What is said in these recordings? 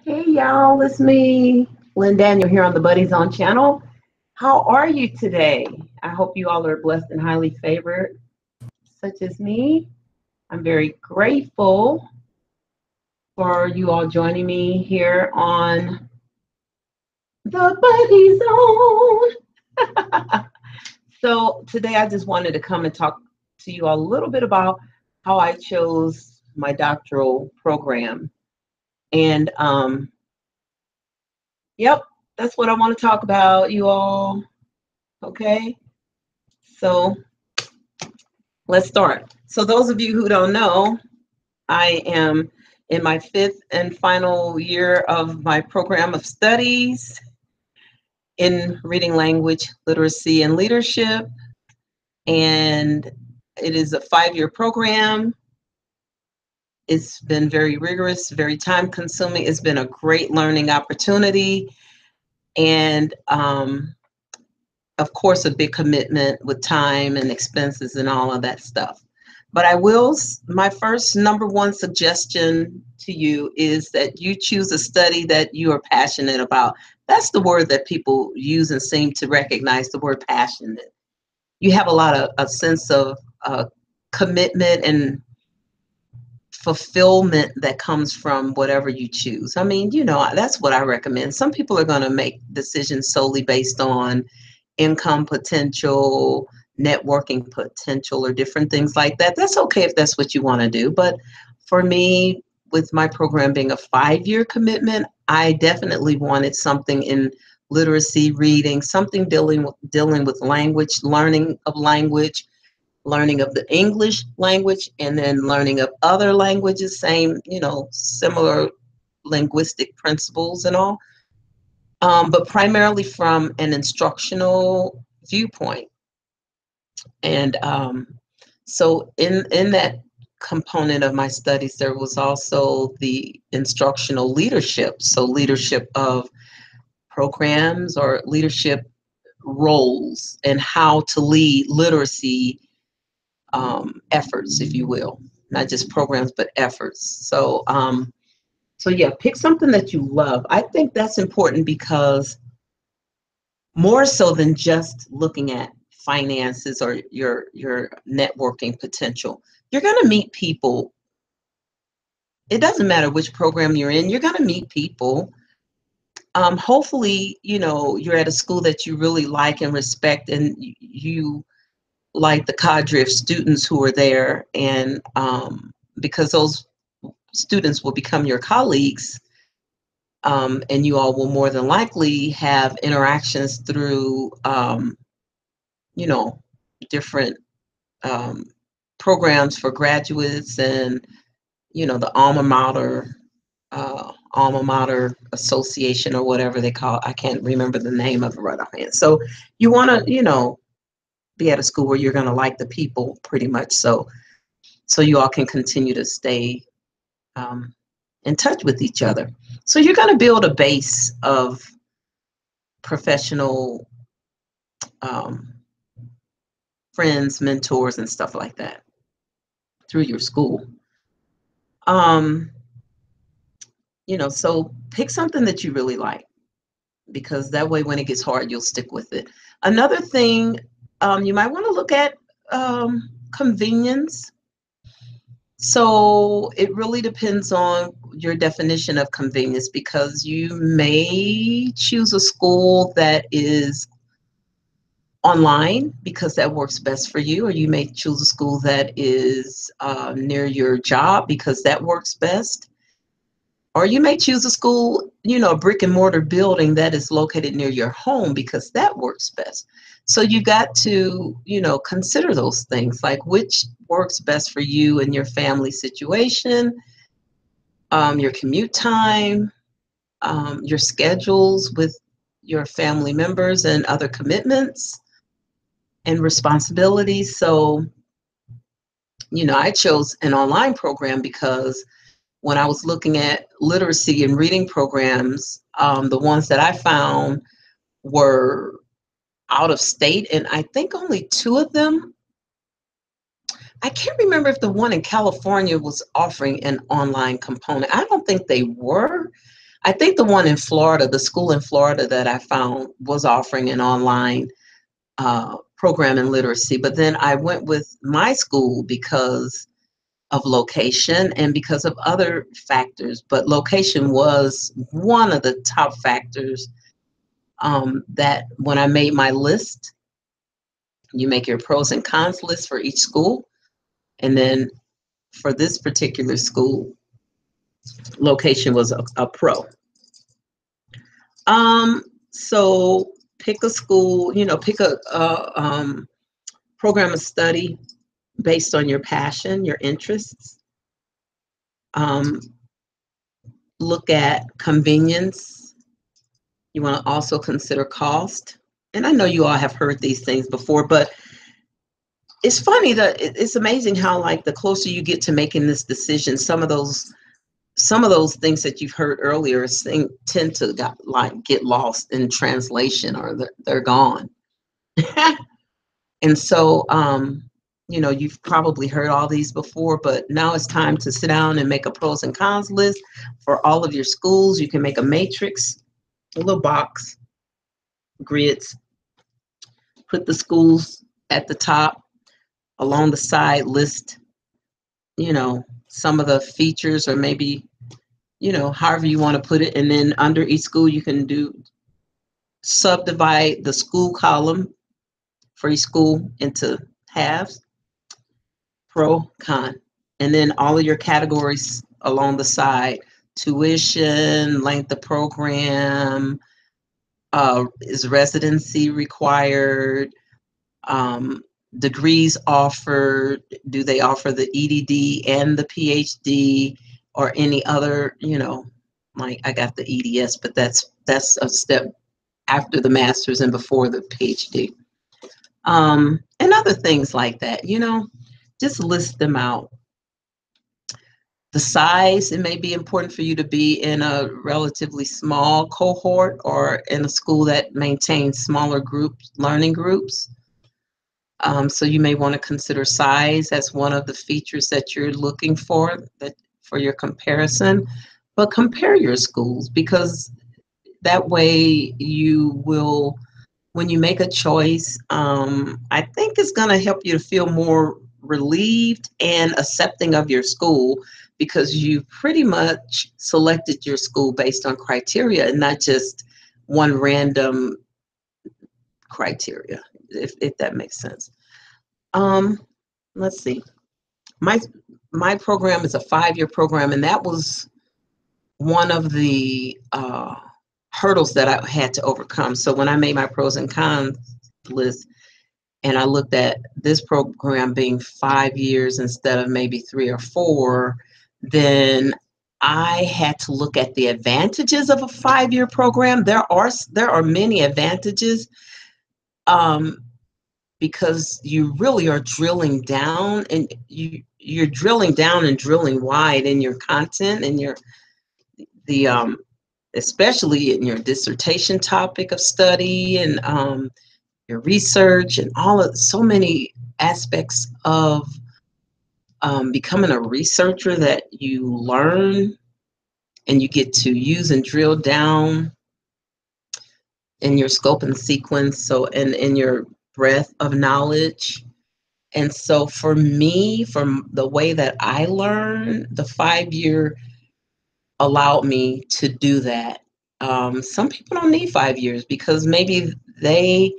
Hey y'all, it's me, Lynn Daniel here on the Buddies On channel. How are you today? I hope you all are blessed and highly favored, such as me. I'm very grateful for you all joining me here on the Buddies On. So today I just wanted to come and talk to you all a little bit about how I chose my doctoral program. And yep, that's what I want to talk about, you all. Okay, so let's start. So those of you who don't know, I am in my fifth and final year of my program of studies in reading language, literacy, and leadership. And it is a 5-year program. It's been very rigorous, very time consuming. It's been a great learning opportunity. And of course, a big commitment with time and expenses and all of that stuff. But my first number one suggestion to you is that you choose a study that you are passionate about. That's the word that people use and seem to recognize, the word passionate. You have a sense of commitment and fulfillment that comes from whatever you choose. I mean, that's what I recommend. Some people are going to make decisions solely based on income potential, networking potential, or different things like that. That's okay if that's what you want to do. But for me, with my program being a 5-year commitment, I definitely wanted something in literacy, reading, something dealing with language, learning of the English language, and then learning of other languages, same, similar linguistic principles and all, but primarily from an instructional viewpoint. And so in that component of my studies, there was also the instructional leadership. So leadership of programs or leadership roles and how to lead literacy efforts, if you will, not just programs, but efforts. So yeah, pick something that you love. I think that's important because more so than just looking at finances or your networking potential, you're going to meet people. It doesn't matter which program you're in, you're going to meet people. Hopefully, you're at a school that you really like and respect, and you like the cadre of students who are there, and because those students will become your colleagues, and you all will more than likely have interactions through, you know, different programs for graduates, and the alma mater association, or whatever they call it. I can't remember the name of it right offhand. So you want to, be at a school where you're going to like the people pretty much, so you all can continue to stay in touch with each other. So you're going to build a base of professional um, friends, mentors, and stuff like that through your school. Um, so pick something that you really like, because that way when it gets hard, you'll stick with it. Another thing, you might want to look at convenience. So it really depends on your definition of convenience, because you may choose a school that is online because that works best for you, or you may choose a school that is near your job because that works best. Or you may choose a school, a brick and mortar building that is located near your home because that works best. So you got to, consider those things, like which works best for you and your family situation, your commute time, your schedules with your family members and other commitments and responsibilities. So, I chose an online program because when I was looking at literacy and reading programs, the ones that I found were out of state, and I think only 2 of them. I can't remember if the one in California was offering an online component. I don't think they were, I think the one in Florida, the school in Florida that I found was offering an online program in literacy. But then I went with my school because of location and because of other factors. But location was one of the top factors that when I made my list, you make your pros and cons list for each school. And then for this particular school, location was a pro. So pick a school, pick a program of study based on your passion, your interests. Um, Look at convenience. You want to also consider cost. And I know you all have heard these things before, but it's funny that it's amazing how, like, the closer you get to making this decision, some of those things that you've heard earlier tend to get lost in translation, or they're gone. And so, you've probably heard all these before, but now it's time to sit down and make a pros and cons list for all of your schools. You can make a matrix, a little box, grids, put the schools at the top. Along the side, list, some of the features, or maybe, however you want to put it. And then under each school, you can subdivide the school column for each school into halves, pro, con. And then all of your categories along the side: tuition, length of program, is residency required, degrees offered, do they offer the EDD and the PhD, or any other, like I got the EDS, but that's a step after the master's and before the PhD. And other things like that, just list them out. The size, it may be important for you to be in a relatively small cohort or in a school that maintains smaller groups, learning groups. So you may want to consider size as one of the features that you're looking for your comparison. But compare your schools, because that way you will, when you make a choice, I think it's going to help you to feel more relieved and accepting of your school, because you pretty much selected your school based on criteria and not just one random criteria, if that makes sense. Let's see. My program is a 5-year program, and that was one of the hurdles that I had to overcome. So when I made my pros and cons list, and I looked at this program being 5 years instead of maybe 3 or 4, then I had to look at the advantages of a 5-year program. There are many advantages, because you really are drilling down, and you're drilling down and drilling wide in your content and the especially in your dissertation topic of study, and your research, and so many aspects of becoming a researcher that you learn and you get to use and drill down in your scope and sequence, so in your breadth of knowledge. And so for me, from the way that I learn, the 5-year allowed me to do that. Some people don't need 5 years because maybe they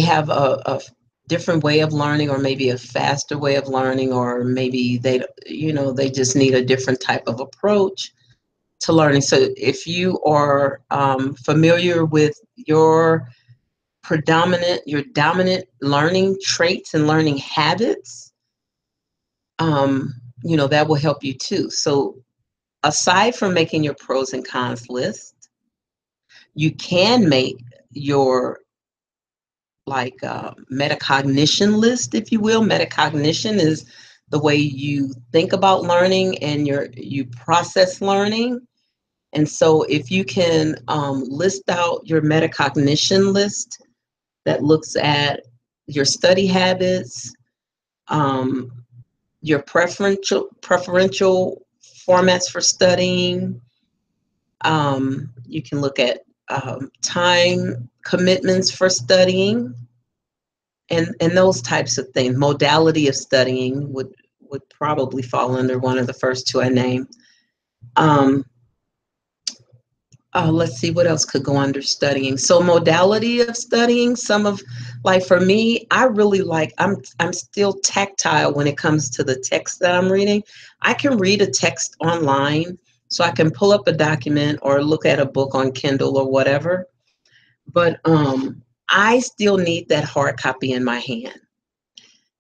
have a different way of learning, or maybe a faster way of learning, or maybe they just need a different type of approach to learning. So if you are familiar with your dominant learning traits and learning habits, that will help you too. So aside from making your pros and cons list, you can make your metacognition list, if you will. Metacognition is the way you think about learning and you process learning. And so if you can list out your metacognition list that looks at your study habits, your preferential formats for studying, You can look at time commitments for studying and those types of things. Modality of studying would probably fall under one of the first two I named. Um, let's see what else could go under studying. So modality of studying, some of like for me, I really like I'm still tactile when it comes to the text that I'm reading. I can read a text online, so I can pull up a document or look at a book on Kindle or whatever. But I still need that hard copy in my hand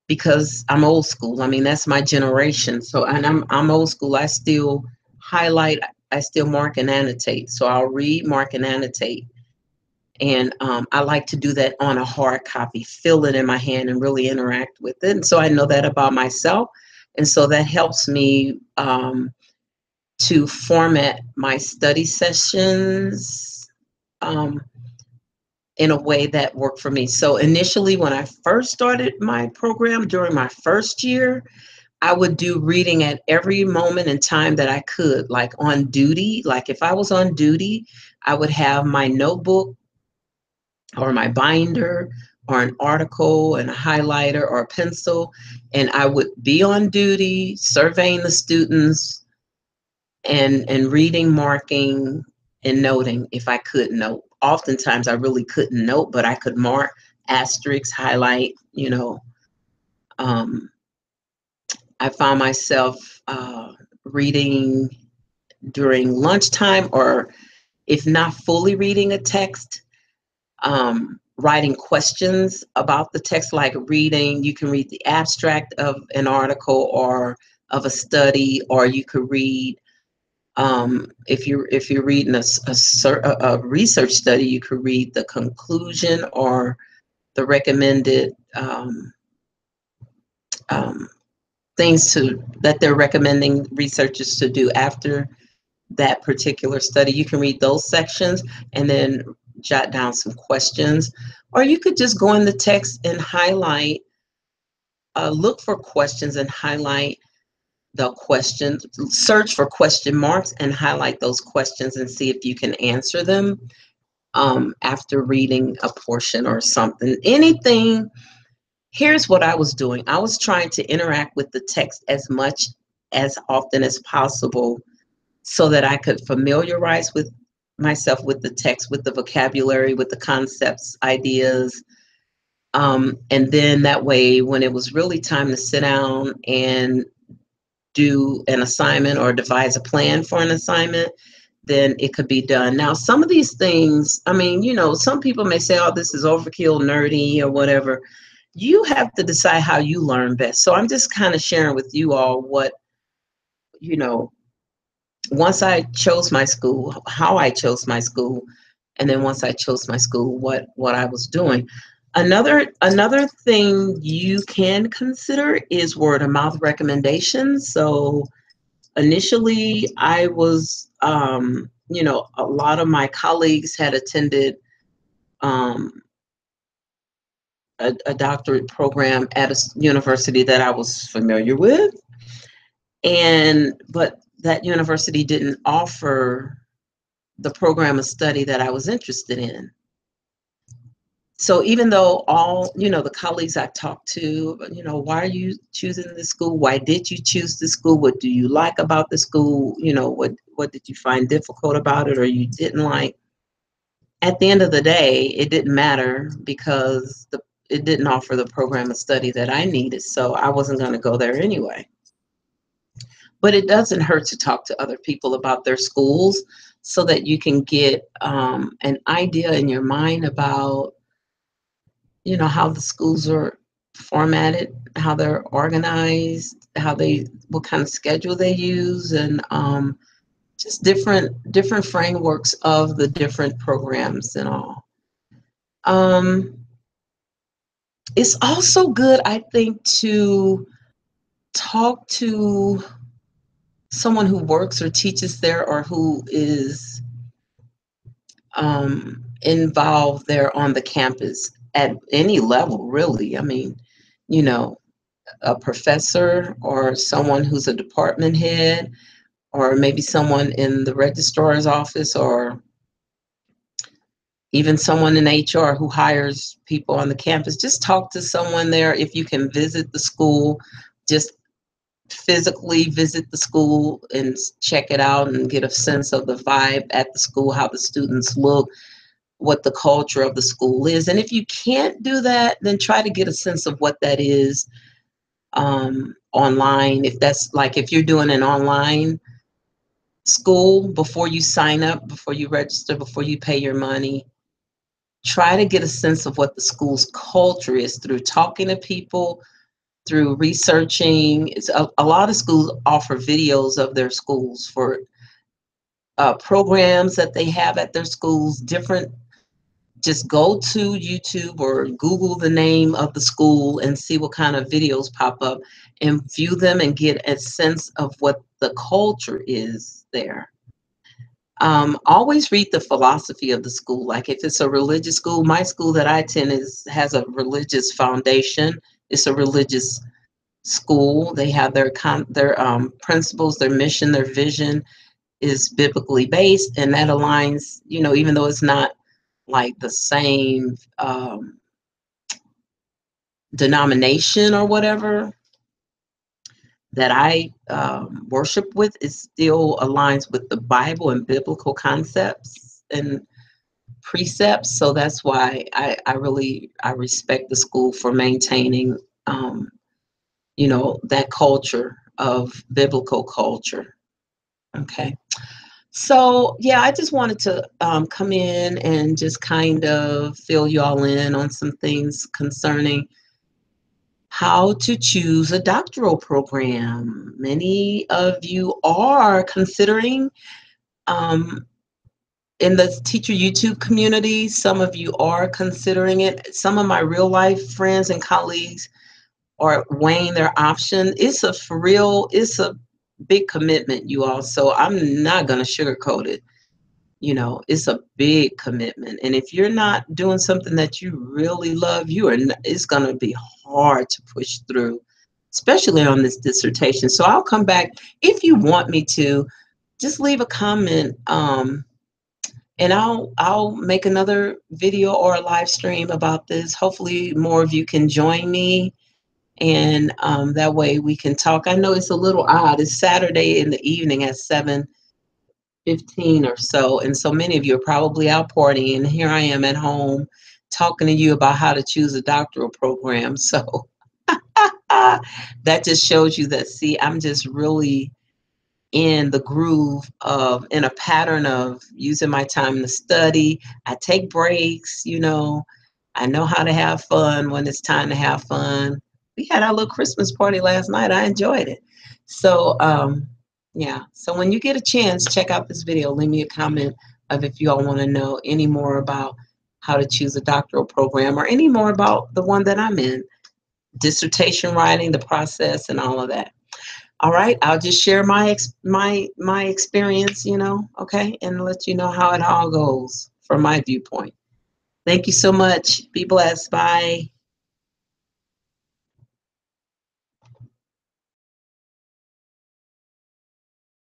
because I'm old school. I mean, that's my generation. So, and I'm old school. I still highlight, I still mark and annotate. So I'll read, mark, and annotate. And I like to do that on a hard copy, feel it in my hand, and really interact with it. And so I know that about myself. And so that helps me to format my study sessions um, in a way that worked for me. So initially, when I first started my program during my first year, I would do reading at every moment in time that I could, like on duty. Like if I was on duty, I would have my notebook or my binder or an article and a highlighter or a pencil, and I would be on duty surveying the students and reading, marking, and noting if I could note. Oftentimes I really couldn't note, but I could mark, asterisk, highlight, you know. Um, I found myself reading during lunchtime, or if not fully reading a text, writing questions about the text, like reading, you can read the abstract of an article or of a study, or you could read, if you're reading a research study, you could read the conclusion or the recommended um, things that they're recommending researchers to do after that particular study. You can read those sections and then jot down some questions, or you could just go in the text and highlight, look for questions and highlight the questions, search for question marks and highlight those questions and see if you can answer them after reading a portion or something. Anything. Here's what I was doing. I was trying to interact with the text as often as possible so that I could familiarize with myself with the text, with the vocabulary, with the concepts, ideas. And then that way, when it was really time to sit down and do an assignment or devise a plan for an assignment, then it could be done. Now, some of these things, I mean, some people may say, oh, this is overkill, nerdy, or whatever. You have to decide how you learn best. So I'm just kind of sharing with you all what, you know, once I chose my school, how I chose my school, and then once I chose my school, what I was doing. Another thing you can consider is word of mouth recommendations. So initially, I was, a lot of my colleagues had attended um, a doctorate program at a university that I was familiar with, but that university didn't offer the program of study that I was interested in. So even though the colleagues I talked to, why are you choosing this school? Why did you choose this school? What do you like about the school? What did you find difficult about it or you didn't like? At the end of the day, it didn't matter because it didn't offer the program of study that I needed. So I wasn't going to go there anyway. But it doesn't hurt to talk to other people about their schools so that you can get an idea in your mind about, how the schools are formatted, how they're organized, what kind of schedule they use, and just different frameworks of the different programs and all. It's also good, I think, to talk to someone who works or teaches there or who is involved there on the campus at any level, really. I mean, you know, a professor or someone who's a department head or maybe someone in the registrar's office, or even someone in HR who hires people on the campus. Just talk to someone there. If you can visit the school, just physically visit the school and check it out and get a sense of the vibe at the school, how the students look, what the culture of the school is. And if you can't do that, then try to get a sense of what that is online. If that's like, if you're doing an online school, before you sign up, before you register, before you pay your money, try to get a sense of what the school's culture is through talking to people, through researching. It's a lot of schools offer videos of their schools for programs that they have at their schools, different. Just go to YouTube or Google the name of the school and see what kind of videos pop up and view them and get a sense of what the culture is there. Always read the philosophy of the school. Like if it's a religious school, my school that I attend has a religious foundation. It's a religious school. They have their principles, their mission, their vision is biblically based, and that aligns. Even though it's not like the same denomination or whatever that I worship with, it still aligns with the Bible and biblical concepts and precepts. So that's why I respect the school for maintaining that culture of biblical culture. Okay. So yeah, I just wanted to come in and just kind of fill you all in on some things concerning how to choose a doctoral program. Many of you are considering um, in the teacher YouTube community, some of you are considering it. Some of my real life friends and colleagues are weighing their option. It's a big commitment, you all. So I'm not going to sugarcoat it. It's a big commitment. And if you're not doing something that you really love, it's going to be hard to push through, especially on this dissertation. So I'll come back if you want me to. Just leave a comment, and I'll make another video or a live stream about this. Hopefully, more of you can join me, and that way we can talk. I know it's a little odd. It's Saturday in the evening at 7:15 or so, and so many of you are probably out partying, and here I am at home talking to you about how to choose a doctoral program. So that just shows you that, see, I'm just really in the groove of, in a pattern of using my time to study. I take breaks, I know how to have fun when it's time to have fun. We had our little Christmas party last night. I enjoyed it. So, yeah. So when you get a chance, check out this video. Leave me a comment of if you all want to know any more about how to choose a doctoral program, or any more about the one that I'm in, dissertation writing, the process, and all of that. All right, I'll just share my experience, okay, and let you know how it all goes from my viewpoint. Thank you so much. Be blessed. Bye.